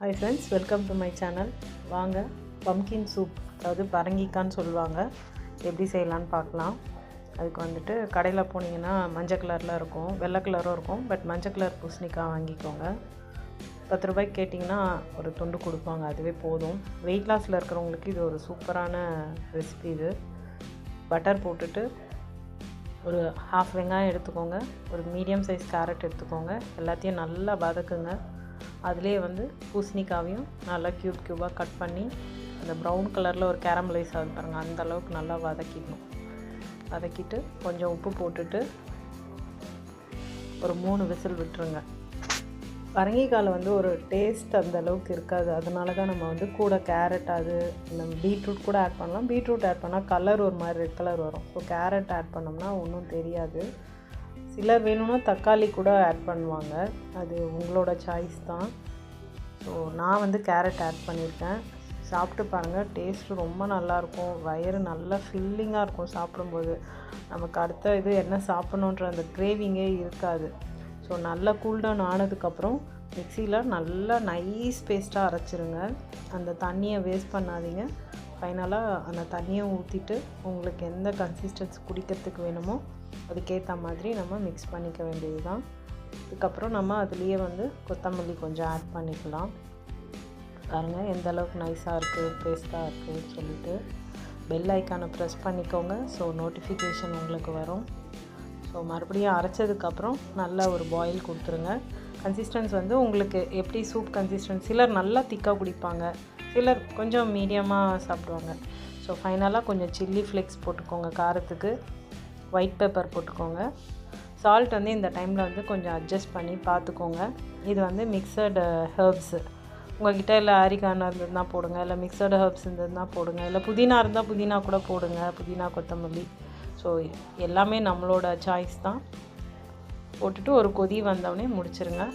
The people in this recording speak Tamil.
Hi friends, welcome to my channel. வாங்க pumpkin soup அதாவது பரங்கிக்கான்னு சொல்லுவாங்க. எப்படி செய்யலாம்னு பார்க்கலாம். அதுக்கு வந்துட்டு கடையில் போனீங்கன்னா மஞ்சள் கலரில் இருக்கும், வெள்ளை கலரும் இருக்கும். பட் மஞ்சள் கலர் பூசணிக்காய் வாங்கிக்கோங்க. 10 ரூபாய்க்கு கேட்டிங்கன்னா ஒரு துண்டு கொடுப்பாங்க, அதுவே போதும். வெயிட் லாஸில் இருக்கிறவங்களுக்கு இது ஒரு சூப்பரான ரெசிபி. இது பட்டர் போட்டுட்டு ஒரு ஹாஃப் வெங்காயம் எடுத்துக்கோங்க, ஒரு மீடியம் சைஸ் கேரட் எடுத்துக்கோங்க, எல்லாத்தையும் நல்லா வதக்குங்க. அதிலே வந்து பூசணிக்காவையும் நல்லா க்யூபாக கட் பண்ணி அந்த ப்ரௌன் கலரில் ஒரு கேரமலைஸ் ஆகுது பாருங்கள், அந்த அளவுக்கு நல்லா வதக்கிடணும். வதக்கிட்டு கொஞ்சம் உப்பு போட்டுட்டு ஒரு 3 விசில் விட்டுருங்க. பரங்கிக்காயில் வந்து ஒரு டேஸ்ட் அந்த அளவுக்கு இருக்காது, அதனால தான் நம்ம வந்து கூட கேரட் அது நம்ம பீட்ரூட் கூட ஆட் பண்ணலாம். பீட்ரூட் ஆட் பண்ணால் கலர் ஒரு மாதிரி ரெட் கலர் வரும். ஸோ கேரட் ஆட் பண்ணோம்னா ஒன்றும் தெரியாது. சிலர் வேணும்னா தக்காளி கூட ஆட் பண்ணுவாங்க, அது உங்களோட சாய்ஸ் தான். ஸோ நான் வந்து கேரட் ஆட் பண்ணியிருக்கேன். சாப்பிட்டு பாருங்கள், டேஸ்ட்டு ரொம்ப நல்லாயிருக்கும். வயிறு நல்லா ஃபில்லிங்காக இருக்கும் சாப்பிடும்போது. நமக்கு அடுத்த இது என்ன சாப்பிட்ணுன்ற அந்த கிரேவிங்கே இருக்காது. ஸோ நல்லா கூல்டவுன் ஆனதுக்கப்புறம் மிக்சியில் நல்லா நைஸ் பேஸ்ட்டாக அரைச்சிருங்க. அந்த தண்ணியை வேஸ்ட் பண்ணாதீங்க. ஃபைனலாக அந்த தண்ணியை ஊற்றிட்டு உங்களுக்கு எந்த கன்சிஸ்டன்சி குடிக்கிறதுக்கு வேணுமோ அதுக்கேற்ற மாதிரி நம்ம மிக்ஸ் பண்ணிக்க வேண்டியது தான். அதுக்கப்புறம் நம்ம அதுலேயே வந்து கொத்தமல்லி கொஞ்சம் ஆட் பண்ணிக்கலாம். பாருங்கள் எந்த அளவுக்கு நைஸாக இருக்குது, பேஸ்ட்டாக இருக்குதுன்னு சொல்லிட்டு. பெல் ஐக்கானை ப்ரெஸ் பண்ணிக்கோங்க, ஸோ நோட்டிஃபிகேஷன் உங்களுக்கு வரும். ஸோ மறுபடியும் அரைச்சதுக்கப்புறம் நல்லா ஒரு பாயில் கொடுத்துருங்க. கன்சிஸ்டன்ஸ் வந்து உங்களுக்கு எப்படி சூப் கன்சிஸ்டன்ஸ், சிலர் நல்லா திக்காக குடிப்பாங்க, சிலர் கொஞ்சம் மீடியமாக சாப்பிடுவாங்க. ஸோ ஃபைனலாக கொஞ்சம் சில்லி ஃப்ளேக்ஸ் போட்டுக்கோங்க, காரத்துக்கு ஒயிட் பெப்பர் போட்டுக்கோங்க. சால்ட் வந்து இந்த டைமில் வந்து கொஞ்சம் அட்ஜஸ்ட் பண்ணி பார்த்துக்கோங்க. இது வந்து மிக்சடு ஹெர்ப்ஸு, உங்கள்கிட்ட இல்லை ஆரிகானா இருந்ததுன்னா போடுங்க, இல்லை மிக்சடு ஹெர்ப்ஸ் இருந்ததுன்னா போடுங்க, இல்லை புதினா இருந்தால் புதினா கூட போடுங்க, புதினா கொத்தமல்லி. ஸோ எல்லாமே நம்மளோட சாய்ஸ் தான். போட்டுட்டு ஒரு கொதி வந்தோடனே முடிச்சிருங்க.